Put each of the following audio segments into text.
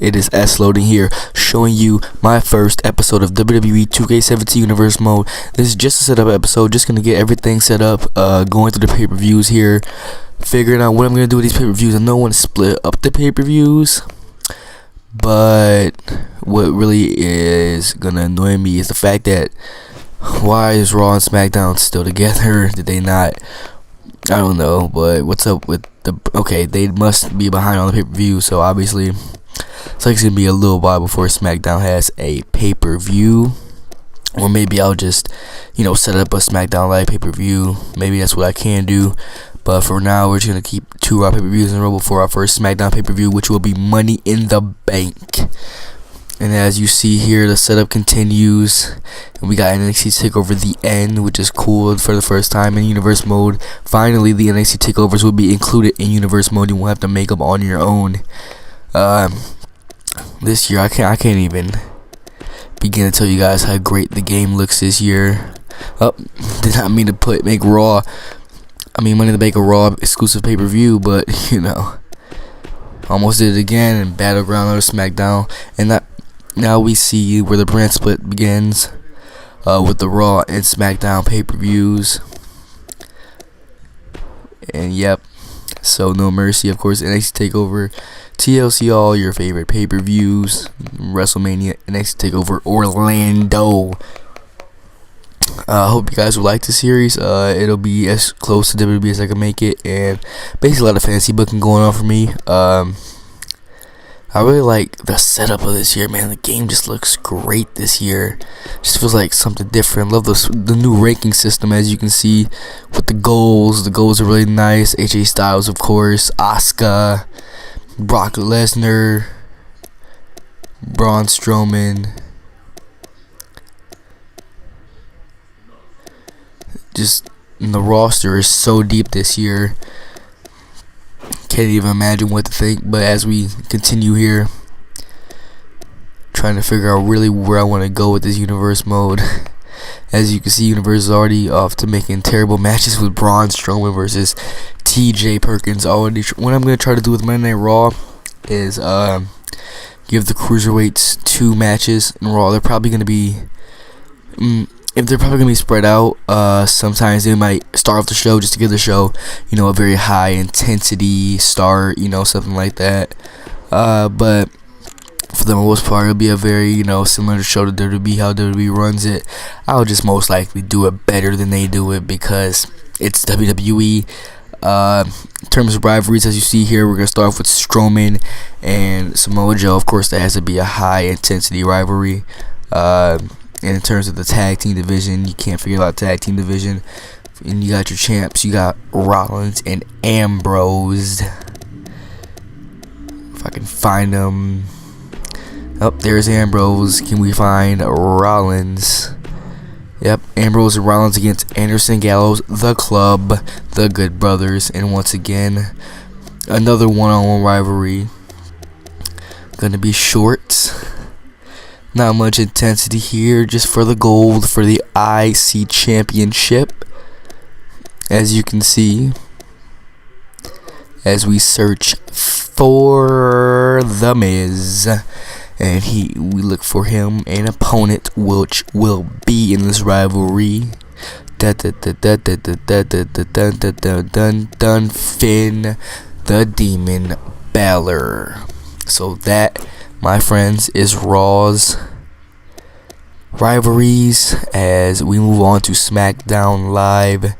It is S loading here, showing you my first episode of WWE 2K18 Universe Mode. This is just a setup episode, just gonna get everything set up, going through the pay-per-views here, figuring out what I'm gonna do with these pay-per-views. I know I want to split up the pay-per-views, but what really is gonna annoy me is the fact that why is Raw and SmackDown still together? Did they not? I don't know, but what's up with okay, they must be behind on the pay-per-view, so obviously it's like it's gonna be a little while before SmackDown has a pay-per-view, or maybe I'll just, set up a SmackDown Live pay-per-view. Maybe that's what I can do, but for now we're just gonna keep 2 Raw pay-per-views in a row before our first SmackDown pay-per-view, which will be Money in the Bank. And as you see here, the setup continues, and we got NXT TakeOver The End, which is cool for the first time in Universe Mode. Finally, the NXT TakeOvers will be included in Universe Mode. You won't have to make them on your own. This year, I can't even begin to tell you guys how great the game looks this year. Did not mean to make Raw. Money in the Bank a Raw exclusive pay-per-view, but almost did it again in Battleground or SmackDown, and now we see where the brand split begins, with the Raw and SmackDown pay-per-views. And yep, so No Mercy, of course, NXT TakeOver, TLC, all your favorite pay-per-views, WrestleMania, NXT TakeOver Orlando. I hope you guys will like the series. It'll be as close to WWE as I can make it, and basically a lot of fantasy booking going on for me. I really like the setup of this year, man. The game just looks great this year. Just feels like something different. Love the new ranking system, as you can see, with the goals. The goals are really nice. AJ Styles, of course, Asuka, Brock Lesnar, Braun Strowman. Just the roster is so deep this year. Can't even imagine what to think. But as we continue here, trying to figure out really where I want to go with this Universe Mode. As you can see, Universe is already off to making terrible matches with Braun Strowman versus TJ Perkins. Already, what I'm going to try to do with Monday Night Raw is give the Cruiserweights 2 matches in Raw. They're probably going to be if they're probably going to be spread out, sometimes they might start off the show just to give the show, a very high intensity start, something like that. But for the most part, it'll be a very, similar show to WWE, how WWE runs it. I'll just most likely do it better than they do it because it's WWE. In terms of rivalries, as you see here, we're going to start off with Strowman and Samoa Joe. Of course, that has to be a high intensity rivalry. And in terms of the tag team division, you can't forget about the tag team division. And you got your champs. You got Rollins and Ambrose. If I can find them. There's Ambrose. Can we find Rollins? Yep, Ambrose and Rollins against Anderson Gallows, The Club, The Good Brothers. And once again, another one-on-one rivalry. Gonna be short. Not much intensity here, just for the gold, for the IC Championship. As you can see, as we search for The Miz, and we look for him an opponent, which will be in this rivalry. Finn the Demon Balor. So that, my friends, is Raw's rivalries. As we move on to SmackDown Live,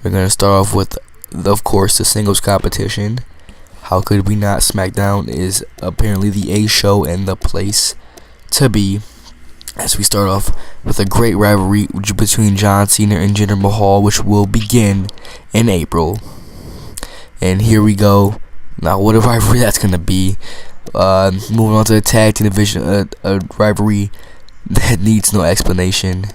we're going to start off with, of course, the singles competition. How could we not? SmackDown is apparently the A show and the place to be. As we start off with a great rivalry between John Cena and Jinder Mahal, which will begin in April. And here we go. Now, what a rivalry that's going to be. Moving on to the tag team division, a rivalry that needs no explanation,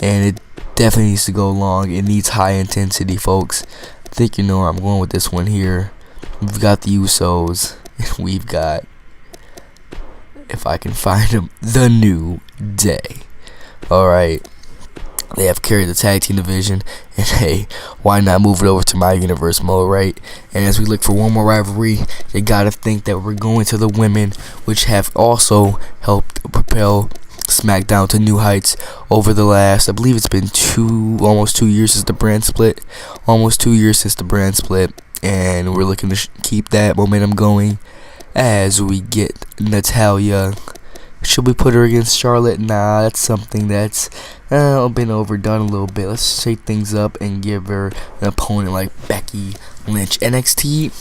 and it definitely needs to go long. It needs high intensity, folks. I think you know where I'm going with this one here. We've got the Usos, and we've got, if I can find them, The New Day. Alright, They have carried the tag team division, and hey, why not move it over to my universe mode, right? And as we look for one more rivalry, you gotta think that we're going to the women, which have also helped propel SmackDown to new heights over the last, I believe it's been almost 2 years since the brand split. Almost 2 years since the brand split, and we're looking to keep that momentum going as we get Natalya. Should we put her against Charlotte? Nah, that's something that's been overdone a little bit. Let's shake things up and give her an opponent like Becky Lynch. NXT,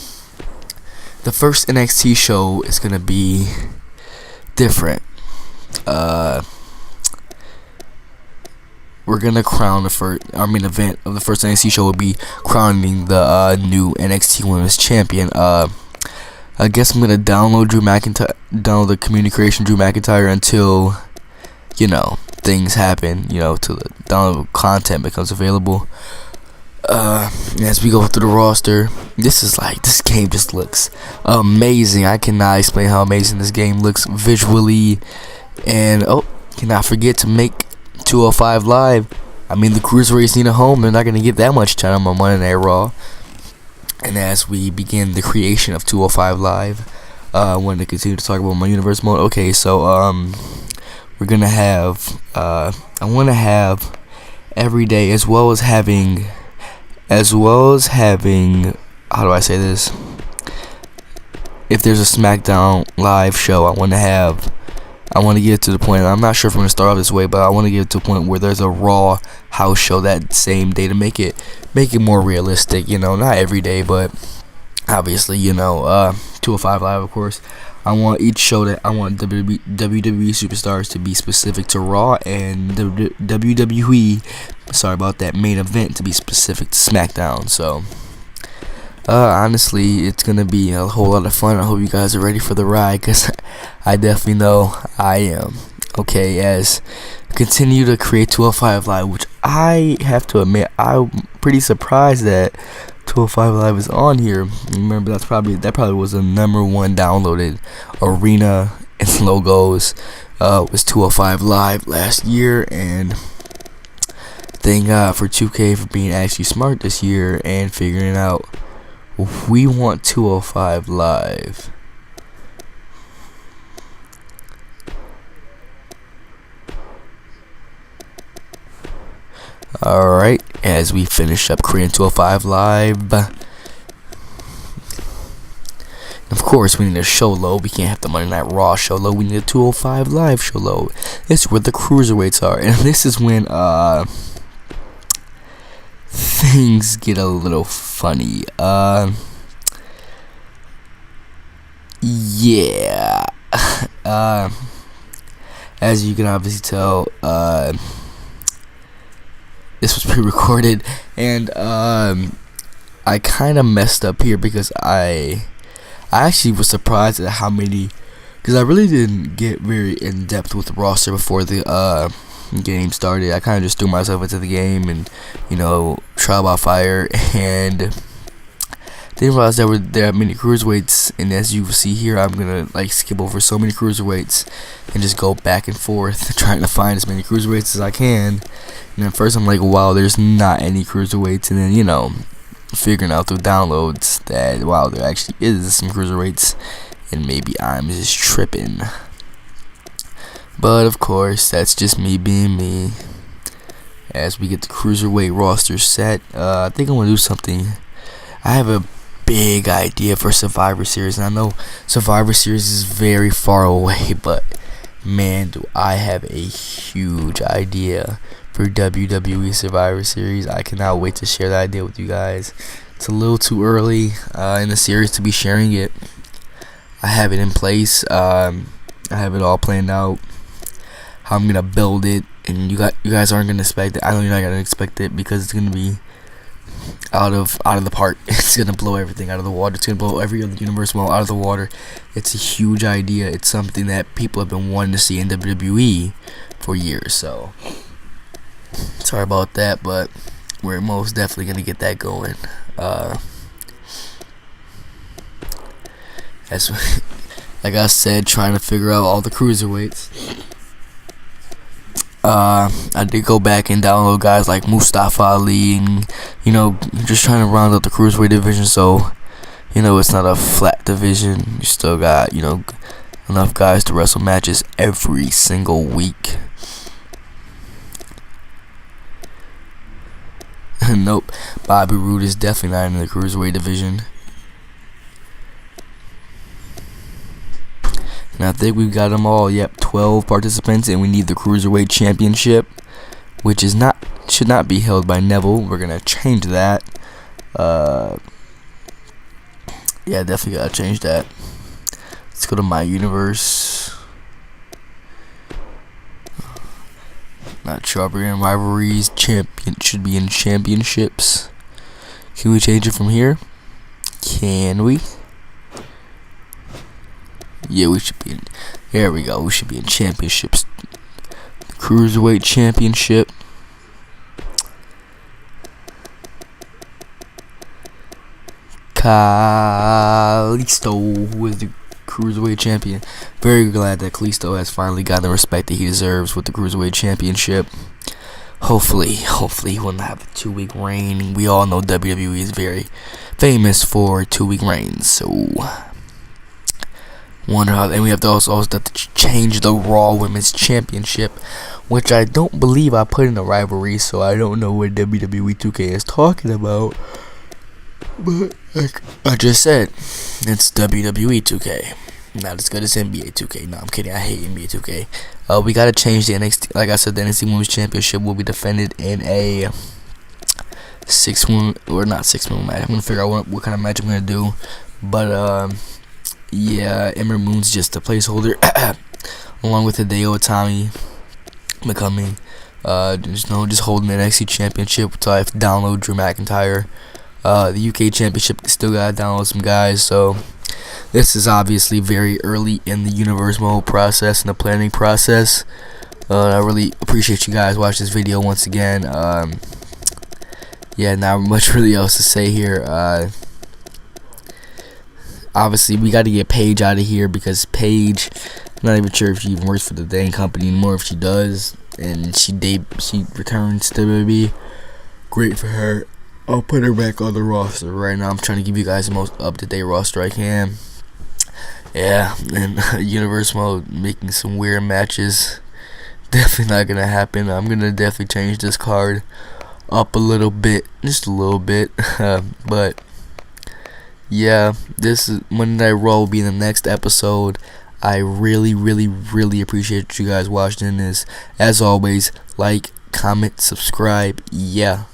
the first NXT show is going to be different. We're going to crown our main event of the first NXT show will be crowning the new NXT Women's Champion. I guess I'm gonna download the community creation Drew McIntyre until, things happen, till the download content becomes available. As we go through the roster, this game just looks amazing. I cannot explain how amazing this game looks visually. And cannot forget to make 205 Live. I mean, the Cruiserweights need a home. They're not gonna get that much time on Monday Night Raw. And as we begin the creation of 205 Live, I want to continue to talk about my universe mode. Okay, so we're gonna have I want to have every day, as well as having how do I say this? If there's a SmackDown Live show, I want to get it to the point. I'm not sure if I'm gonna start off this way, but I want to get it to a point where there's a Raw house show that same day to make it more realistic. Not every day, but obviously, 205 Live, of course. I want each show I want WWE superstars to be specific to Raw, and WWE, sorry about that, main event to be specific to SmackDown. So honestly, it's gonna be a whole lot of fun. I hope you guys are ready for the ride, because I definitely know I am. Okay, as I continue to create 205 Live, which I have to admit, I'm pretty surprised that 205 Live is on here. Remember, that probably was the #1 downloaded arena and logos. Was 205 Live last year, and thank God for 2K for being actually smart this year and figuring out we want 205 Live. Alright, as we finish up creating 205 Live, of course we need a show load. We can't have the Monday Night Raw show load. We need a 205 Live show load. This is where the Cruiserweights are, and this is when things get a little funny. Yeah. As you can obviously tell, this was pre-recorded, and I kind of messed up here because I actually was surprised at how many, because I really didn't get very in depth with the roster before the game started. I kind of just threw myself into the game and trial by fire, and didn't realize there are many cruiserweights. And as you see here, I'm gonna skip over so many cruiserweights and just go back and forth trying to find as many cruiserweights as I can. And at first I'm like, wow, there's not any cruiserweights, and then figuring out through downloads that wow, there actually is some cruiserweights, and maybe I'm just tripping. But of course, that's just me being me. As we get the cruiserweight roster set, I think I want to do something. I have a big idea for Survivor Series, and I know Survivor Series is very far away, but man, do I have a huge idea for WWE Survivor Series. I cannot wait to share that idea with you guys. It's a little too early in the series to be sharing it. I have it in place. I have it all planned out, how I'm gonna build it, and you guys aren't gonna expect it. I know you're not gonna expect it, because it's gonna be out of the park. It's gonna blow everything out of the water. It's gonna blow every other universe model out of the water. It's a huge idea. It's something that people have been wanting to see in WWE for years. So sorry about that, but we're most definitely gonna get that going. As like I said, trying to figure out all the cruiserweights. I did go back and download guys like Mustafa Ali, and just trying to round out the cruiserweight division. So it's not a flat division. You still got enough guys to wrestle matches every single week. Nope, Bobby Roode is definitely not in the cruiserweight division. And I think we've got them all. Yep, 12 participants, and we need the Cruiserweight Championship, which should not be held by Neville. We're gonna change that. Yeah, definitely gotta change that. Let's go to my universe. Not Strawberry and rivalries. Champion should be in championships. Can we change it from here? Can we? Yeah, we should be in. There we go. We should be in championships. The Cruiserweight Championship. Kalisto, who is the Cruiserweight Champion. Very glad that Kalisto has finally gotten the respect that he deserves with the Cruiserweight Championship. Hopefully he will not have a 2-week reign. We all know WWE is very famous for 2-week reigns. So wonder how, and we have to also have to change the Raw Women's Championship, which I don't believe I put in the rivalry, so I don't know what WWE 2K is talking about. But like I just said, it's WWE 2K, not as good as NBA 2K. No, I'm kidding. I hate NBA 2K. We gotta change the NXT. Like I said, the NXT Women's Championship will be defended in a 6-woman or not 6-woman match. I'm gonna figure out what kind of match I'm gonna do, but yeah, Ember Moon's just a placeholder, along with Hideo Itami becoming, just holding the NXT Championship until I have to download Drew McIntyre. The UK Championship, still gotta download some guys. So this is obviously very early in the universe mode process and the planning process. I really appreciate you guys watching this video once again. Yeah, not much really else to say here. Obviously, we got to get Paige out of here because Paige, I'm not even sure if she even works for the dang company anymore. If she does, and she returns to WWE, great for her. I'll put her back on the roster. Right now, I'm trying to give you guys the most up-to-date roster I can. Yeah, and Universe Mode making some weird matches. Definitely not gonna happen. I'm gonna definitely change this card up a little bit, just a little bit, but. Yeah, this is Monday Night Raw will be in the next episode. I really appreciate you guys watching this. As always, like, comment, subscribe. Yeah.